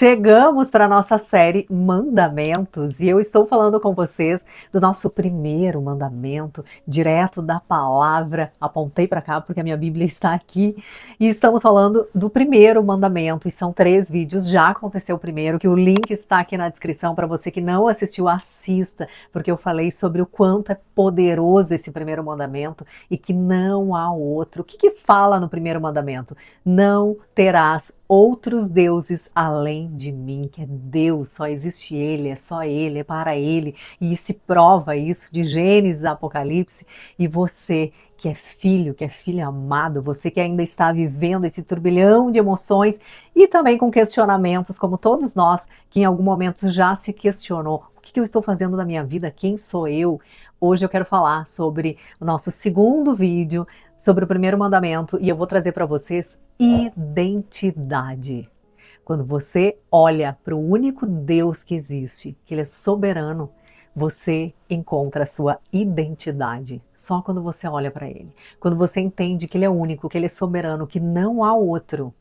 Chegamos para a nossa série Mandamentos e eu estou falando com vocês do nosso primeiro mandamento, direto da palavra. Apontei para cá porque a minha Bíblia está aqui e estamos falando do primeiro mandamento e são 3 vídeos. Já aconteceu o primeiro, que o link está aqui na descrição para você que não assistiu, assista, porque eu falei sobre o quanto é poderoso esse primeiro mandamento e que não há outro. O que fala no primeiro mandamento? Não terás outros deuses além de mim, que é Deus, só existe Ele, é só Ele, é para Ele, e se prova isso de Gênesis a Apocalipse, e você que é filho, que é filho amado, você que ainda está vivendo esse turbilhão de emoções e também com questionamentos, como todos nós, que em algum momento já se questionou, o que eu estou fazendo na minha vida, quem sou eu? Hoje eu quero falar sobre o nosso segundo vídeo, sobre o primeiro mandamento, e eu vou trazer para vocês identidade. Quando você olha para o único Deus que existe, que Ele é soberano, você encontra a sua identidade. Só quando você olha para Ele. Quando você entende que Ele é único, que Ele é soberano, que não há outro,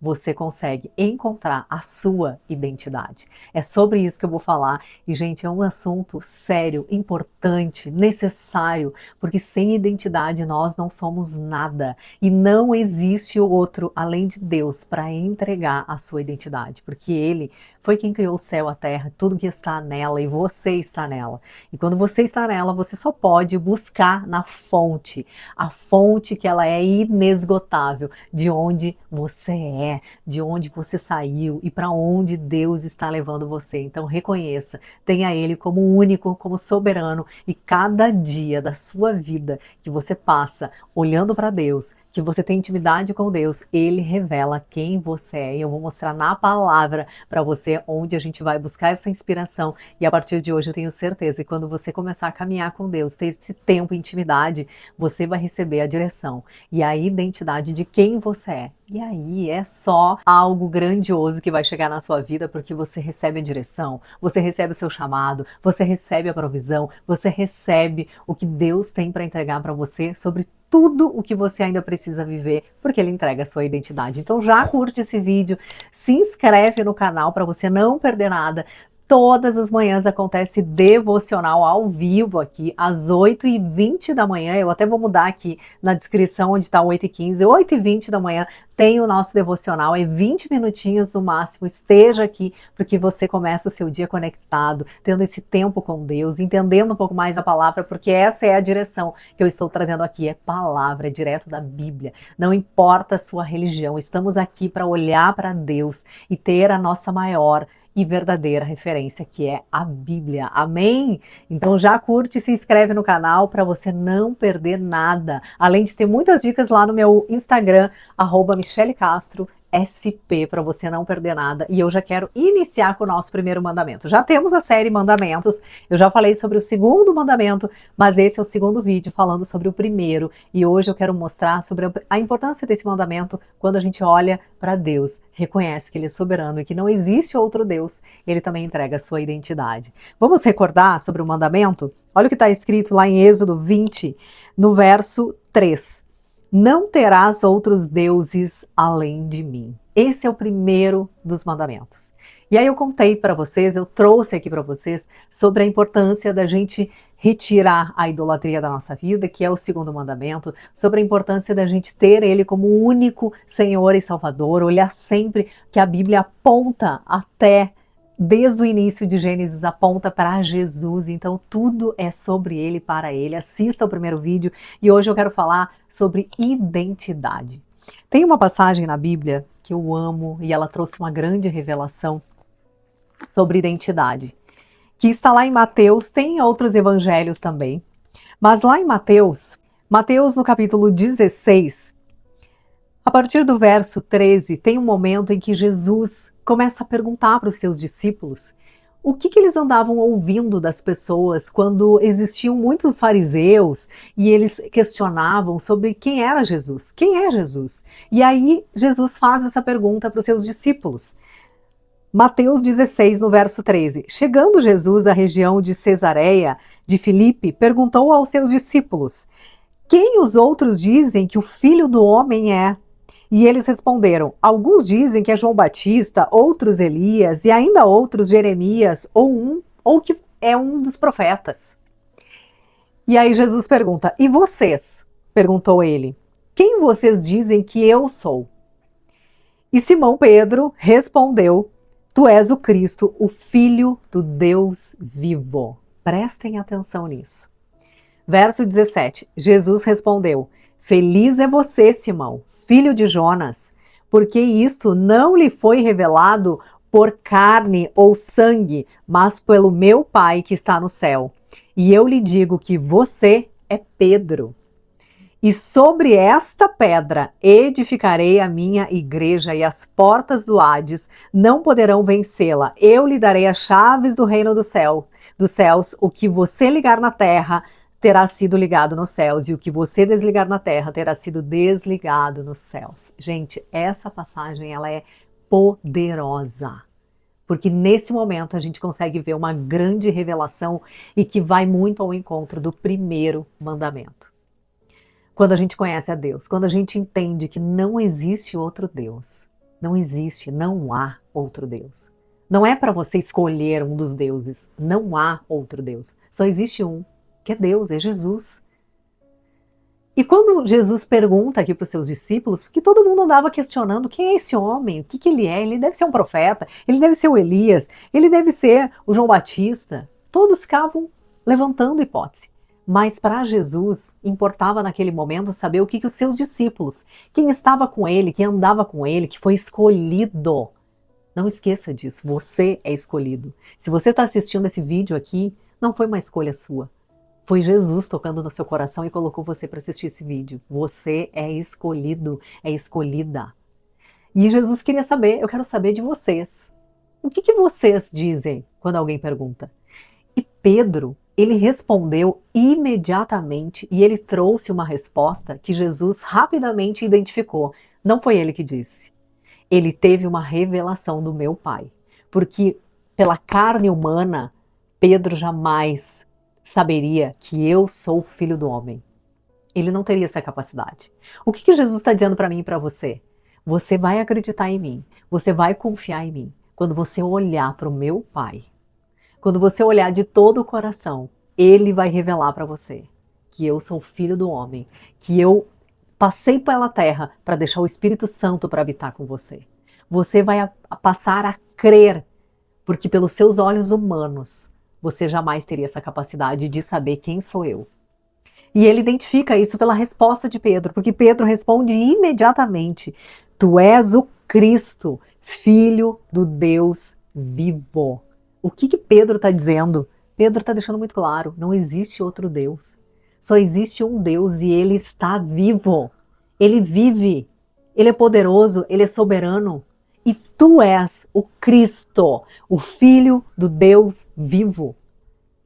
você consegue encontrar a sua identidade. É sobre isso que eu vou falar. E, gente, é um assunto sério, importante, necessário, porque sem identidade nós não somos nada. E não existe outro, além de Deus, para entregar a sua identidade. Porque Ele foi quem criou o céu, a terra, tudo que está nela, e você está nela. E quando você está nela, você só pode buscar na fonte. A fonte que ela é inesgotável, de onde você é, de onde você saiu e para onde Deus está levando você. Então reconheça, tenha Ele como único, como soberano, e cada dia da sua vida que você passa olhando para Deus, que você tem intimidade com Deus, Ele revela quem você é. E eu vou mostrar na palavra para você onde a gente vai buscar essa inspiração, e a partir de hoje eu tenho certeza que quando você começar a caminhar com Deus, ter esse tempo, intimidade, você vai receber a direção e a identidade de quem você é. E aí é só algo grandioso que vai chegar na sua vida, porque você recebe a direção, você recebe o seu chamado, você recebe a provisão, você recebe o que Deus tem para entregar para você sobre tudo o que você ainda precisa viver, porque Ele entrega a sua identidade. Então já curte esse vídeo, se inscreve no canal para você não perder nada. Todas as manhãs acontece devocional ao vivo aqui, às 8h20 da manhã. Eu até vou mudar aqui na descrição onde está 8h15. 8h20 da manhã tem o nosso devocional, é 20 minutinhos no máximo. Esteja aqui, porque você começa o seu dia conectado, tendo esse tempo com Deus, entendendo um pouco mais a palavra, porque essa é a direção que eu estou trazendo aqui, é palavra, é direto da Bíblia. Não importa a sua religião, estamos aqui para olhar para Deus e ter a nossa maior e verdadeira referência, que é a Bíblia. Amém? Então já curte e se inscreve no canal para você não perder nada. Além de ter muitas dicas lá no meu Instagram, @MicheleCastro SP, para você não perder nada. E eu já quero iniciar com o nosso primeiro mandamento. Já temos a série Mandamentos, eu já falei sobre o segundo mandamento, mas esse é o segundo vídeo falando sobre o primeiro. E hoje eu quero mostrar sobre a importância desse mandamento quando a gente olha para Deus, reconhece que Ele é soberano e que não existe outro Deus, Ele também entrega a sua identidade. Vamos recordar sobre o mandamento? Olha o que está escrito lá em Êxodo 20, no verso 3. Não terás outros deuses além de mim. Esse é o primeiro dos mandamentos. E aí eu contei para vocês, eu trouxe aqui para vocês sobre a importância da gente retirar a idolatria da nossa vida, que é o segundo mandamento, sobre a importância da gente ter Ele como o único Senhor e Salvador, olhar sempre que a Bíblia aponta até desde o início de Gênesis, aponta para Jesus, então tudo é sobre Ele, para Ele. Assista o primeiro vídeo e hoje eu quero falar sobre identidade. Tem uma passagem na Bíblia que eu amo e ela trouxe uma grande revelação sobre identidade, que está lá em Mateus, tem em outros evangelhos também, mas lá em Mateus no capítulo 16, a partir do verso 13, tem um momento em que Jesus começa a perguntar para os seus discípulos o que eles andavam ouvindo das pessoas quando existiam muitos fariseus e eles questionavam sobre quem era Jesus. Quem é Jesus? E aí Jesus faz essa pergunta para os seus discípulos. Mateus 16, no verso 13. Chegando Jesus à região de Cesareia de Filipe, perguntou aos seus discípulos: quem os outros dizem que o Filho do Homem é? E eles responderam: alguns dizem que é João Batista, outros Elias, e ainda outros Jeremias, ou que é um dos profetas. E aí Jesus pergunta: e vocês? Perguntou ele: quem vocês dizem que eu sou? E Simão Pedro respondeu: tu és o Cristo, o Filho do Deus vivo. Prestem atenção nisso. Verso 17, Jesus respondeu: feliz é você, Simão, filho de Jonas, porque isto não lhe foi revelado por carne ou sangue, mas pelo meu Pai que está no céu. E eu lhe digo que você é Pedro. E sobre esta pedra edificarei a minha igreja, e as portas do Hades não poderão vencê-la. Eu lhe darei as chaves do reino dos céus. O que você ligar na terra terá sido ligado nos céus, e o que você desligar na terra terá sido desligado nos céus. Gente, essa passagem ela é poderosa, porque nesse momento a gente consegue ver uma grande revelação e que vai muito ao encontro do primeiro mandamento. Quando a gente conhece a Deus, quando a gente entende que não existe outro Deus, não existe, não há outro Deus. Não é para você escolher um dos deuses, não há outro Deus, só existe um, que é Deus, é Jesus. E quando Jesus pergunta aqui para os seus discípulos, porque todo mundo andava questionando quem é esse homem, o que ele é, ele deve ser um profeta, ele deve ser o Elias, ele deve ser o João Batista, todos ficavam levantando hipótese. Mas para Jesus importava naquele momento saber o que os seus discípulos, quem estava com ele, quem andava com ele, que foi escolhido. Não esqueça disso, você é escolhido. Se você está assistindo esse vídeo aqui, não foi uma escolha sua. Foi Jesus tocando no seu coração e colocou você para assistir esse vídeo. Você é escolhido, é escolhida. E Jesus queria saber, eu quero saber de vocês. O que vocês dizem quando alguém pergunta? E Pedro, ele respondeu imediatamente e ele trouxe uma resposta que Jesus rapidamente identificou. Não foi ele que disse. Ele teve uma revelação do meu Pai. Porque pela carne humana, Pedro jamais saberia que eu sou o Filho do Homem. Ele não teria essa capacidade. O que Jesus está dizendo para mim e para você? Você vai acreditar em mim, você vai confiar em mim, quando você olhar para o meu Pai. Quando você olhar de todo o coração, Ele vai revelar para você que eu sou o Filho do Homem, que eu passei pela terra para deixar o Espírito Santo para habitar com você. Você vai passar a crer, porque pelos seus olhos humanos, você jamais teria essa capacidade de saber quem sou eu. E ele identifica isso pela resposta de Pedro, porque Pedro responde imediatamente: tu és o Cristo, Filho do Deus vivo. O que Pedro está dizendo? Pedro está deixando muito claro, não existe outro Deus. Só existe um Deus e ele está vivo. Ele vive, ele é poderoso, ele é soberano. E tu és o Cristo, o Filho do Deus vivo.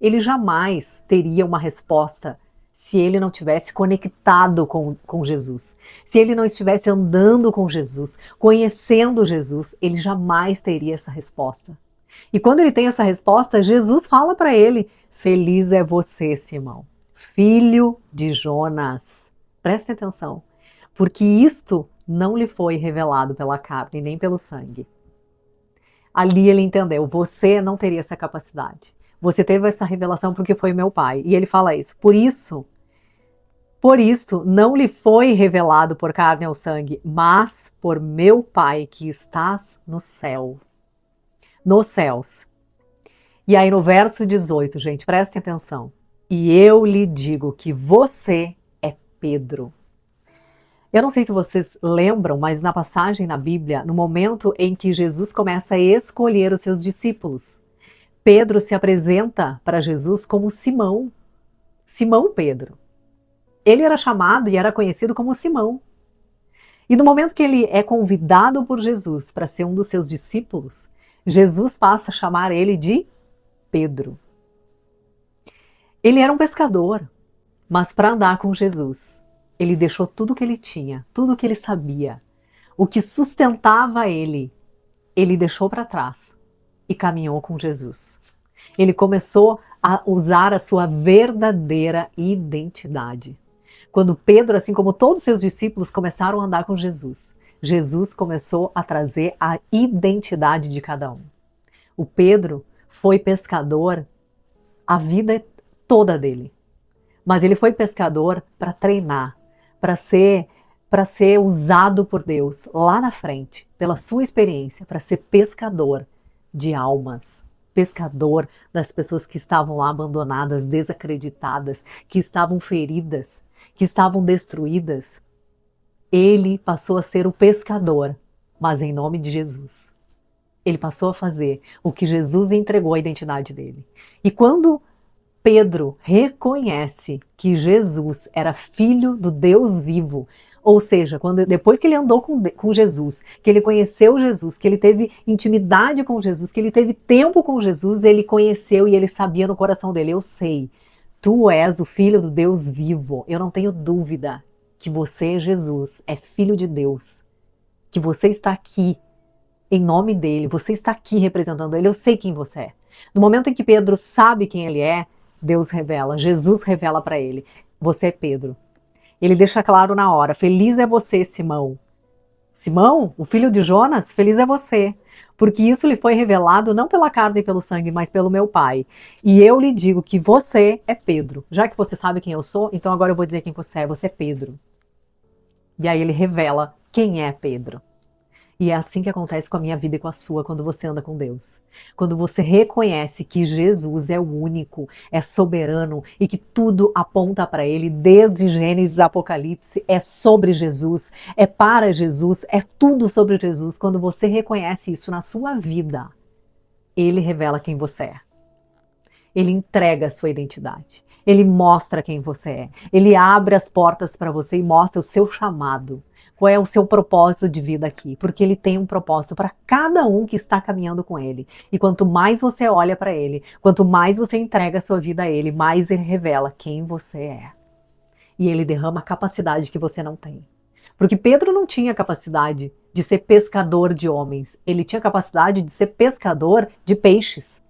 Ele jamais teria uma resposta se ele não tivesse conectado com Jesus. Se ele não estivesse andando com Jesus, conhecendo Jesus, ele jamais teria essa resposta. E quando ele tem essa resposta, Jesus fala para ele: feliz é você, Simão, filho de Jonas. Preste atenção, porque isto não lhe foi revelado pela carne nem pelo sangue. Ali ele entendeu, você não teria essa capacidade. Você teve essa revelação porque foi meu Pai. E ele fala isso. Por isto não lhe foi revelado por carne ou sangue, mas por meu Pai que estás no céu. Nos céus. E aí no verso 18, gente, prestem atenção. E eu lhe digo que você é Pedro. Eu não sei se vocês lembram, mas na passagem na Bíblia, no momento em que Jesus começa a escolher os seus discípulos, Pedro se apresenta para Jesus como Simão. Simão Pedro. Ele era chamado e era conhecido como Simão. E no momento que ele é convidado por Jesus para ser um dos seus discípulos, Jesus passa a chamar ele de Pedro. Ele era um pescador, mas para andar com Jesus, ele deixou tudo que ele tinha, tudo que ele sabia, o que sustentava ele deixou para trás e caminhou com Jesus. Ele começou a usar a sua verdadeira identidade. Quando Pedro, assim como todos os seus discípulos, começaram a andar com Jesus, Jesus começou a trazer a identidade de cada um. O Pedro foi pescador a vida toda dele. Mas ele foi pescador para treinar, para ser usado por Deus lá na frente, pela sua experiência, para ser pescador de almas, pescador das pessoas que estavam lá abandonadas, desacreditadas, que estavam feridas, que estavam destruídas. Ele passou a ser o pescador, mas em nome de Jesus. Ele passou a fazer o que Jesus entregou a identidade dele. E quando Pedro reconhece que Jesus era filho do Deus vivo, ou seja, depois que ele andou com Jesus, que ele conheceu Jesus, que ele teve intimidade com Jesus, que ele teve tempo com Jesus, ele conheceu e ele sabia no coração dele, eu sei, tu és o filho do Deus vivo, eu não tenho dúvida que você, Jesus, é filho de Deus, que você está aqui em nome dele, você está aqui representando ele, eu sei quem você é. No momento em que Pedro sabe quem ele é, Deus revela, Jesus revela para ele, você é Pedro. Ele deixa claro na hora, feliz é você, Simão. Simão, o filho de Jonas, feliz é você, porque isso lhe foi revelado não pela carne e pelo sangue, mas pelo meu Pai. E eu lhe digo que você é Pedro. Já que você sabe quem eu sou, então agora eu vou dizer quem você é Pedro. E aí ele revela quem é Pedro. E é assim que acontece com a minha vida e com a sua quando você anda com Deus. Quando você reconhece que Jesus é o único, é soberano e que tudo aponta para Ele, desde Gênesis a Apocalipse, é sobre Jesus, é para Jesus, é tudo sobre Jesus. Quando você reconhece isso na sua vida, Ele revela quem você é. Ele entrega a sua identidade. Ele mostra quem você é. Ele abre as portas para você e mostra o seu chamado. Qual é o seu propósito de vida aqui? Porque ele tem um propósito para cada um que está caminhando com ele. E quanto mais você olha para ele, quanto mais você entrega a sua vida a ele, mais ele revela quem você é. E ele derrama a capacidade que você não tem. Porque Pedro não tinha capacidade de ser pescador de homens. Ele tinha capacidade de ser pescador de peixes.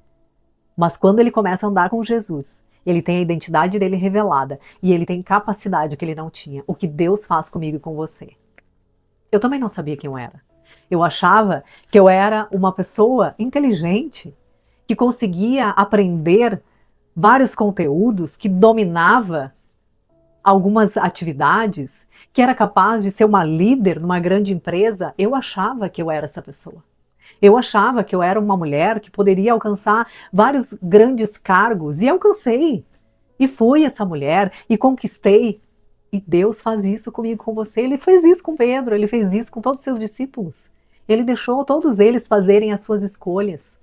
Mas quando ele começa a andar com Jesus, ele tem a identidade dele revelada e ele tem capacidade que ele não tinha. O que Deus faz comigo e com você. Eu também não sabia quem eu era. Eu achava que eu era uma pessoa inteligente, que conseguia aprender vários conteúdos, que dominava algumas atividades, que era capaz de ser uma líder numa grande empresa. Eu achava que eu era essa pessoa. Eu achava que eu era uma mulher que poderia alcançar vários grandes cargos e alcancei. E fui essa mulher e conquistei. E Deus faz isso comigo, com você. Ele fez isso com Pedro, ele fez isso com todos os seus discípulos. Ele deixou todos eles fazerem as suas escolhas.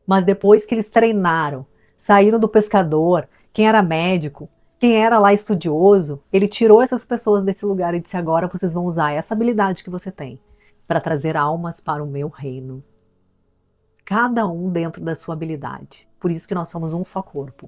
Mas depois que eles treinaram, saíram do pescador, quem era médico, quem era lá estudioso, ele tirou essas pessoas desse lugar e disse, agora vocês vão usar essa habilidade que você tem para trazer almas para o meu reino. Cada um dentro da sua habilidade. Por isso que nós somos um só corpo.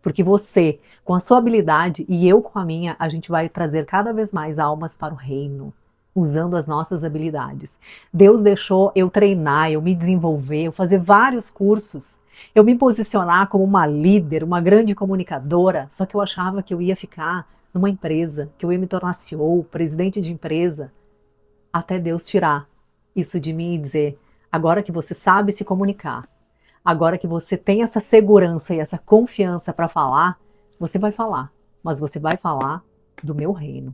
Porque você, com a sua habilidade e eu com a minha, a gente vai trazer cada vez mais almas para o reino, usando as nossas habilidades. Deus deixou eu treinar, eu me desenvolver, eu fazer vários cursos, eu me posicionar como uma líder, uma grande comunicadora, só que eu achava que eu ia ficar numa empresa, que eu ia me tornar CEO, presidente de empresa, até Deus tirar isso de mim e dizer, agora que você sabe se comunicar, agora que você tem essa segurança e essa confiança para falar, você vai falar, mas você vai falar do meu reino.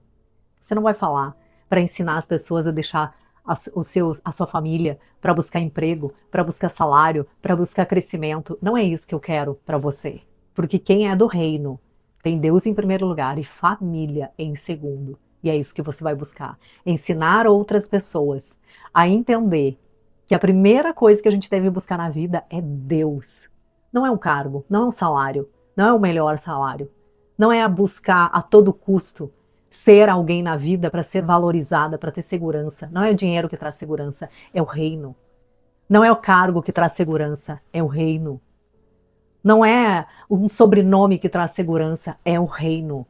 Você não vai falar para ensinar as pessoas a deixar a sua família, para buscar emprego, para buscar salário, para buscar crescimento. Não é isso que eu quero para você. Porque quem é do reino tem Deus em primeiro lugar e família em segundo. E é isso que você vai buscar. Ensinar outras pessoas a entender que a primeira coisa que a gente deve buscar na vida é Deus. Não é um cargo, não é um salário, não é o melhor salário. Não é a buscar a todo custo ser alguém na vida para ser valorizada, para ter segurança. Não é o dinheiro que traz segurança, é o reino. Não é o cargo que traz segurança, é o reino. Não é um sobrenome que traz segurança, é o reino.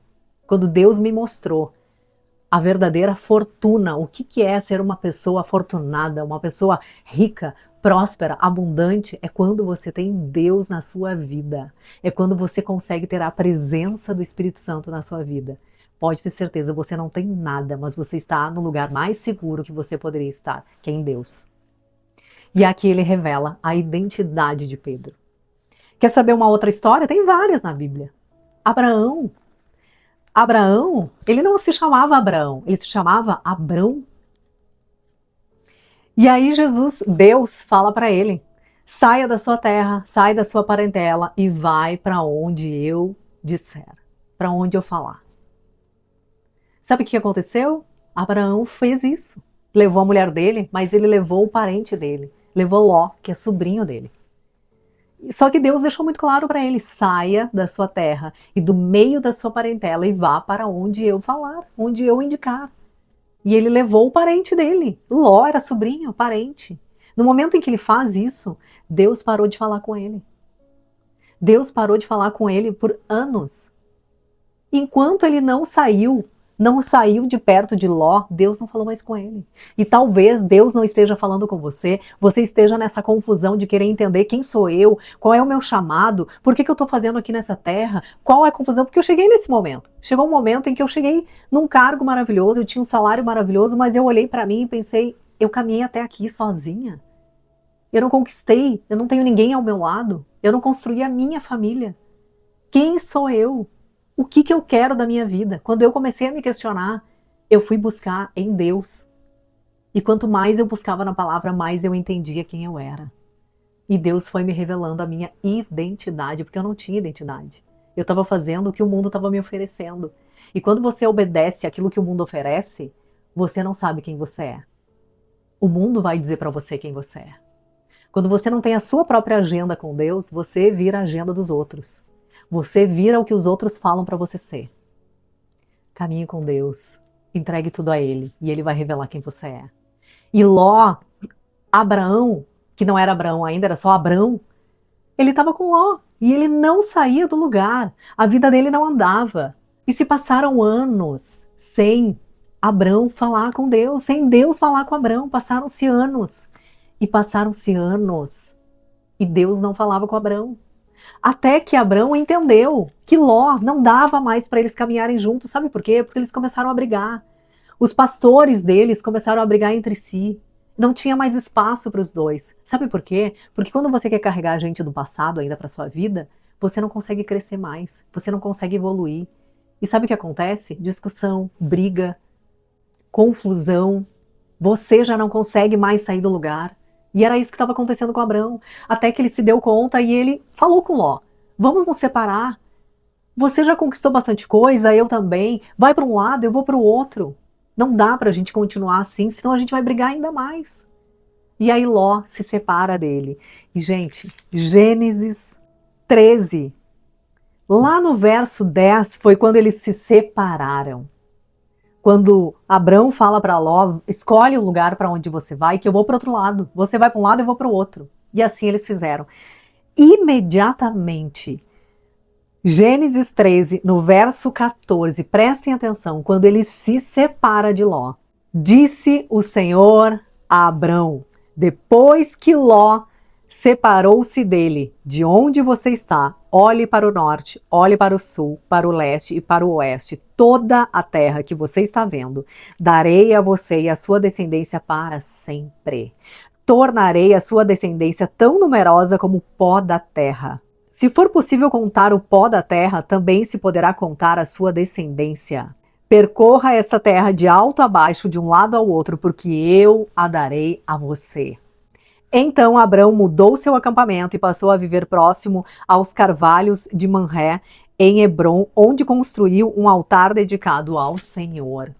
Quando Deus me mostrou a verdadeira fortuna, o que é ser uma pessoa afortunada, uma pessoa rica, próspera, abundante, é quando você tem Deus na sua vida. É quando você consegue ter a presença do Espírito Santo na sua vida. pode ter certeza, você não tem nada, mas você está no lugar mais seguro que você poderia estar, que é em Deus. E aqui ele revela a identidade de Pedro. Quer saber uma outra história? Tem várias na Bíblia. Abraão. Abraão, ele não se chamava Abraão, ele se chamava Abrão. E aí Deus fala para ele: saia da sua terra, sai da sua parentela e vai para onde eu disser, para onde eu falar. Sabe o que aconteceu? Abraão fez isso. Levou a mulher dele, mas ele levou o parente dele. Levou Ló, que é sobrinho dele. Só que Deus deixou muito claro para ele: saia da sua terra e do meio da sua parentela e vá para onde eu falar, onde eu indicar. E ele levou o parente dele. Ló era sobrinho, parente. No momento em que ele faz isso, Deus parou de falar com ele. Deus parou de falar com ele por anos. Enquanto ele não saiu de perto de Ló, Deus não falou mais com ele. E talvez Deus não esteja falando com você, você esteja nessa confusão de querer entender quem sou eu, qual é o meu chamado, por que eu estou fazendo aqui nessa terra, qual é a confusão, porque eu cheguei nesse momento. Chegou um momento em que eu cheguei num cargo maravilhoso, eu tinha um salário maravilhoso, mas eu olhei para mim e pensei, eu caminhei até aqui sozinha. Eu não conquistei, eu não tenho ninguém ao meu lado, eu não construí a minha família. Quem sou eu? O que eu quero da minha vida? Quando eu comecei a me questionar, eu fui buscar em Deus. E quanto mais eu buscava na palavra, mais eu entendia quem eu era. E Deus foi me revelando a minha identidade, porque eu não tinha identidade. Eu estava fazendo o que o mundo estava me oferecendo. E quando você obedece aquilo que o mundo oferece, você não sabe quem você é. O mundo vai dizer para você quem você é. Quando você não tem a sua própria agenda com Deus, você vira a agenda dos outros. Você vira o que os outros falam para você ser. Caminhe com Deus, entregue tudo a Ele e Ele vai revelar quem você é. E Ló, Abraão, que não era Abraão ainda, era só Abrão, ele estava com Ló e ele não saía do lugar. A vida dele não andava. E se passaram anos sem Abrão falar com Deus, sem Deus falar com Abrão, passaram-se anos. E passaram-se anos e Deus não falava com Abrão. Até que Abrão entendeu que Ló não dava mais para eles caminharem juntos. Sabe por quê? Porque eles começaram a brigar. Os pastores deles começaram a brigar entre si. Não tinha mais espaço para os dois. Sabe por quê? Porque quando você quer carregar a gente do passado ainda para sua vida, você não consegue crescer mais. Você não consegue evoluir. E sabe o que acontece? Discussão, briga, confusão. Você já não consegue mais sair do lugar. E era isso que estava acontecendo com Abrão. Até que ele se deu conta e ele falou com Ló: vamos nos separar. Você já conquistou bastante coisa, eu também. Vai para um lado, eu vou para o outro. Não dá para a gente continuar assim, senão a gente vai brigar ainda mais. E aí Ló se separa dele. E, gente, Gênesis 13. Lá no verso 10 foi quando eles se separaram. Quando Abrão fala para Ló: escolhe o lugar para onde você vai, que eu vou para outro lado. Você vai para um lado, eu vou para o outro. E assim eles fizeram. Imediatamente, Gênesis 13, no verso 14, prestem atenção, quando ele se separa de Ló. Disse o Senhor a Abrão, depois que Ló separou-se dele: de onde você está, olhe para o norte, olhe para o sul, para o leste e para o oeste, toda a terra que você está vendo, darei a você e a sua descendência para sempre. Tornarei a sua descendência tão numerosa como o pó da terra. Se for possível contar o pó da terra, também se poderá contar a sua descendência. Percorra esta terra de alto a baixo, de um lado ao outro, porque eu a darei a você. Então Abrão mudou seu acampamento e passou a viver próximo aos carvalhos de Manré, em Hebrom, onde construiu um altar dedicado ao Senhor.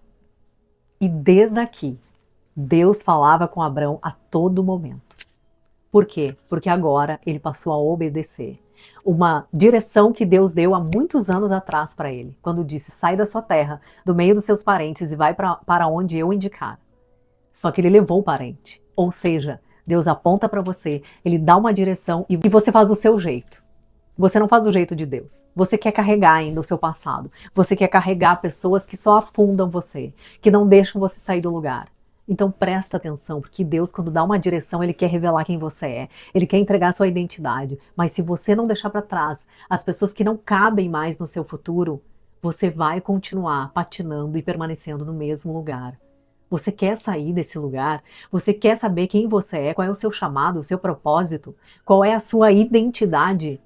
E desde aqui, Deus falava com Abrão a todo momento. Por quê? Porque agora ele passou a obedecer. Uma direção que Deus deu há muitos anos atrás para ele, quando disse: sai da sua terra, do meio dos seus parentes e vai para onde eu indicar. Só que ele levou o parente. Ou seja, Deus aponta para você, ele dá uma direção e você faz do seu jeito. Você não faz do jeito de Deus. Você quer carregar ainda o seu passado. Você quer carregar pessoas que só afundam você, que não deixam você sair do lugar. Então presta atenção, porque Deus, quando dá uma direção, Ele quer revelar quem você é. Ele quer entregar a sua identidade. Mas se você não deixar para trás as pessoas que não cabem mais no seu futuro, você vai continuar patinando e permanecendo no mesmo lugar. Você quer sair desse lugar? Você quer saber quem você é? Qual é o seu chamado, o seu propósito? Qual é a sua identidade?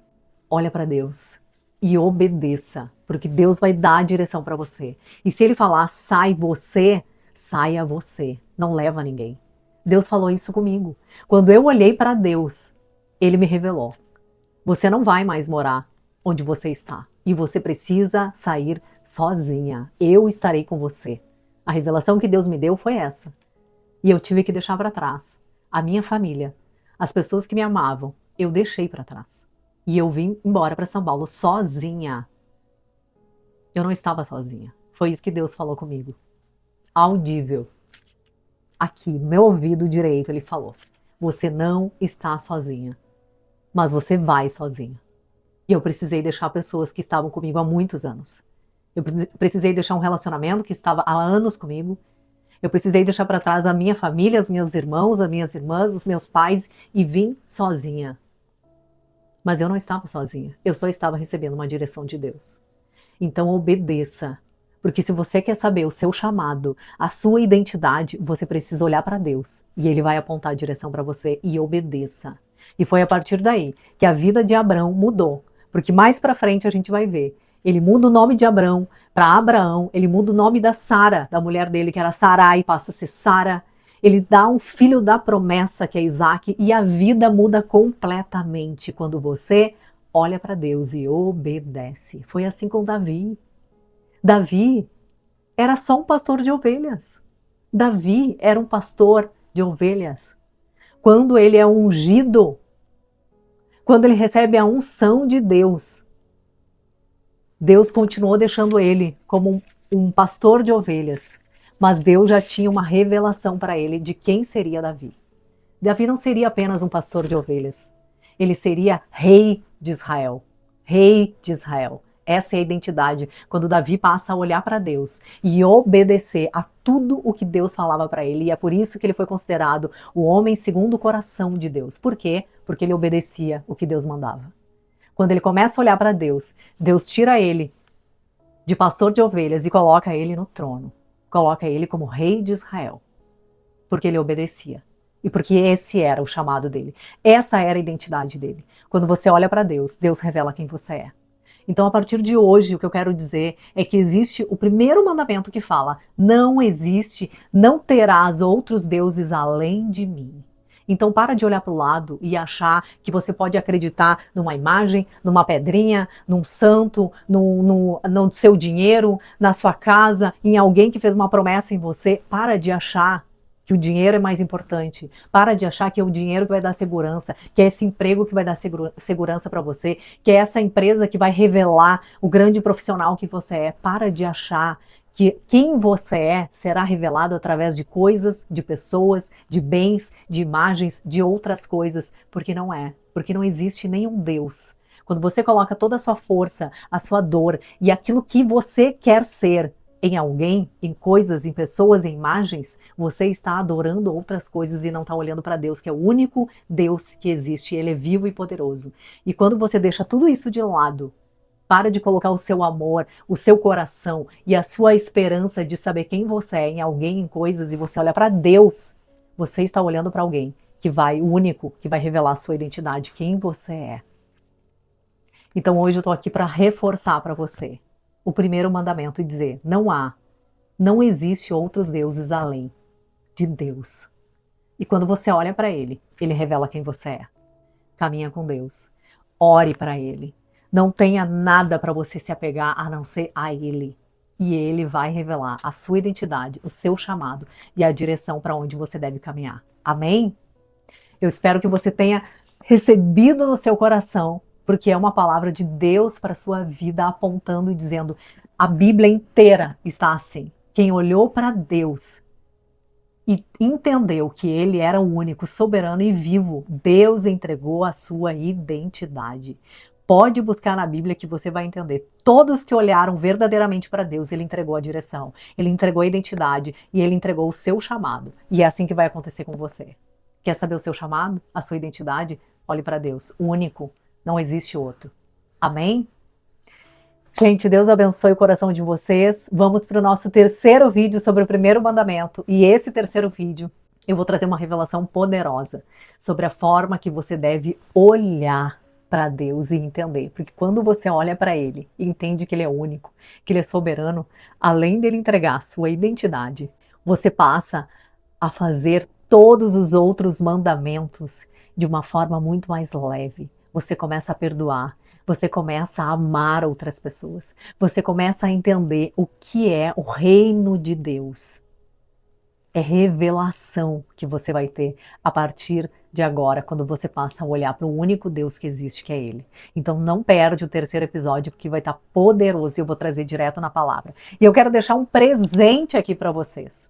Olha para Deus e obedeça, porque Deus vai dar a direção para você. E se Ele falar, sai você, saia você, não leva ninguém. Deus falou isso comigo. Quando eu olhei para Deus, Ele me revelou. Você não vai mais morar onde você está. E você precisa sair sozinha. Eu estarei com você. A revelação que Deus me deu foi essa. E eu tive que deixar para trás a minha família, as pessoas que me amavam, eu deixei para trás. E eu vim embora para São Paulo sozinha. Eu não estava sozinha. Foi isso que Deus falou comigo. Audível. Aqui, no meu ouvido direito, ele falou: você não está sozinha, mas você vai sozinha. E eu precisei deixar pessoas que estavam comigo há muitos anos. Eu precisei deixar um relacionamento que estava há anos comigo. Eu precisei deixar para trás a minha família, os meus irmãos, as minhas irmãs, os meus pais e vim sozinha. Mas eu não estava sozinha. Eu só estava recebendo uma direção de Deus. Então obedeça. Porque se você quer saber o seu chamado, a sua identidade, você precisa olhar para Deus. E Ele vai apontar a direção para você e obedeça. E foi a partir daí que a vida de Abrão mudou. Porque mais para frente a gente vai ver. Ele muda o nome de Abrão para Abraão. Ele muda o nome da Sara, da mulher dele, que era Sarai, passa a ser Sara. Ele dá um filho da promessa, que é Isaac, e a vida muda completamente quando você olha para Deus e obedece. Foi assim com Davi. Davi era só um pastor de ovelhas. Davi era um pastor de ovelhas. Quando ele é ungido, quando ele recebe a unção de Deus, Deus continuou deixando ele como um pastor de ovelhas. Mas Deus já tinha uma revelação para ele de quem seria Davi. Davi não seria apenas um pastor de ovelhas. Ele seria rei de Israel. Rei de Israel. Essa é a identidade. Quando Davi passa a olhar para Deus e obedecer a tudo o que Deus falava para ele. E é por isso que ele foi considerado o homem segundo o coração de Deus. Por quê? Porque ele obedecia o que Deus mandava. Quando ele começa a olhar para Deus, Deus tira ele de pastor de ovelhas e coloca ele no trono. Coloca ele como rei de Israel. Porque ele obedecia. E porque esse era o chamado dele. Essa era a identidade dele. Quando você olha para Deus, Deus revela quem você é. Então, a partir de hoje, o que eu quero dizer é que existe o primeiro mandamento que fala: não existe, não terás outros deuses além de mim. Então, para de olhar para o lado e achar que você pode acreditar numa imagem, numa pedrinha, num santo, no seu dinheiro, na sua casa, em alguém que fez uma promessa em você. Para de achar que o dinheiro é mais importante. Para de achar que é o dinheiro que vai dar segurança, que é esse emprego que vai dar segurança para você, que é essa empresa que vai revelar o grande profissional que você é. Para de achar que quem você é será revelado através de coisas, de pessoas, de bens, de imagens, de outras coisas, porque não é. Porque não existe nenhum Deus. Quando você coloca toda a sua força, a sua dor e aquilo que você quer ser em alguém, em coisas, em pessoas, em imagens, você está adorando outras coisas e não está olhando para Deus, que é o único Deus que existe. Ele é vivo e poderoso. E quando você deixa tudo isso de lado, para de colocar o seu amor, o seu coração e a sua esperança de saber quem você é em alguém, em coisas, e você olha para Deus, você está olhando para alguém que vai, o único que vai revelar a sua identidade, quem você é. Então hoje eu estou aqui para reforçar para você o primeiro mandamento e dizer: não existe outros deuses além de Deus. E quando você olha para Ele, Ele revela quem você é. Caminha com Deus. Ore para Ele. Não tenha nada para você se apegar a não ser a Ele. E Ele vai revelar a sua identidade, o seu chamado e a direção para onde você deve caminhar. Amém? Eu espero que você tenha recebido no seu coração, porque é uma palavra de Deus para a sua vida, apontando e dizendo: a Bíblia inteira está assim. Quem olhou para Deus e entendeu que Ele era o único, soberano e vivo, Deus entregou a sua identidade. Pode buscar na Bíblia que você vai entender. Todos que olharam verdadeiramente para Deus, Ele entregou a direção, Ele entregou a identidade e Ele entregou o seu chamado. E é assim que vai acontecer com você. Quer saber o seu chamado, a sua identidade? Olhe para Deus, o único, não existe outro. Amém? Gente, Deus abençoe o coração de vocês. Vamos para o nosso terceiro vídeo sobre o primeiro mandamento. E esse terceiro vídeo, eu vou trazer uma revelação poderosa sobre a forma que você deve olhar para Deus e entender. Porque quando você olha para Ele e entende que Ele é único, que Ele é soberano, além dele entregar a sua identidade, você passa a fazer todos os outros mandamentos de uma forma muito mais leve. Você começa a perdoar, você começa a amar outras pessoas, você começa a entender o que é o reino de Deus. É revelação que você vai ter a partir de agora, quando você passa a olhar para o único Deus que existe, que é Ele. Então não perde o terceiro episódio, porque vai estar poderoso e eu vou trazer direto na palavra. E eu quero deixar um presente aqui para vocês.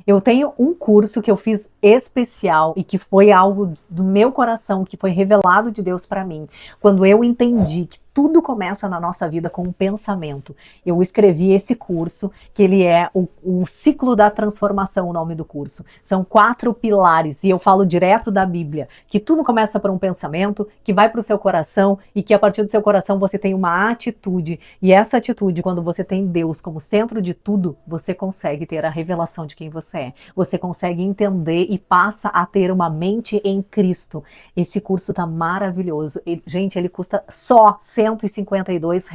Eu tenho um curso que eu fiz especial e que foi algo do meu coração, que foi revelado de Deus para mim, quando eu entendi que tudo começa na nossa vida com um pensamento. Eu escrevi esse curso, que ele é o ciclo da transformação, o nome do curso. São 4 pilares, e eu falo direto da Bíblia, que tudo começa por um pensamento, que vai para o seu coração, e que a partir do seu coração você tem uma atitude. E essa atitude, quando você tem Deus como centro de tudo, você consegue ter a revelação de quem você é. Você consegue entender e passa a ter uma mente em Cristo. Esse curso tá maravilhoso. Gente, ele custa só R$ 152.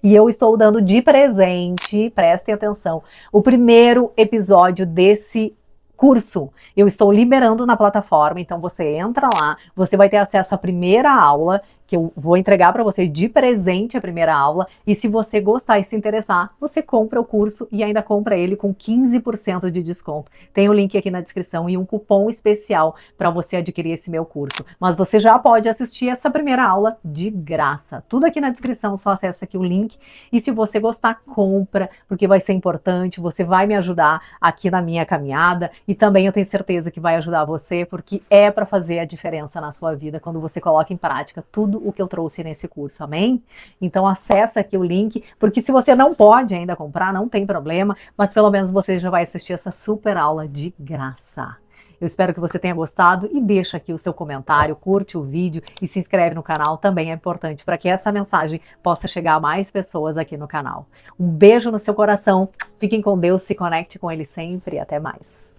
E eu estou dando de presente, prestem atenção, o primeiro episódio desse curso. Eu estou liberando na plataforma, então você entra lá, você vai ter acesso à primeira aula, que eu vou entregar para você de presente a primeira aula, e se você gostar e se interessar, você compra o curso e ainda compra ele com 15% de desconto. Tem o link aqui na descrição e um cupom especial para você adquirir esse meu curso. Mas você já pode assistir essa primeira aula de graça. Tudo aqui na descrição, só acessa aqui o link, e se você gostar, compra, porque vai ser importante, você vai me ajudar aqui na minha caminhada, e também eu tenho certeza que vai ajudar você, porque é para fazer a diferença na sua vida quando você coloca em prática tudo o que eu trouxe nesse curso, amém? Então acessa aqui o link, porque se você não pode ainda comprar, não tem problema, mas pelo menos você já vai assistir essa super aula de graça. Eu espero que você tenha gostado e deixa aqui o seu comentário, curte o vídeo e se inscreve no canal, também é importante para que essa mensagem possa chegar a mais pessoas aqui no canal. Um beijo no seu coração, fiquem com Deus, se conecte com Ele sempre e até mais.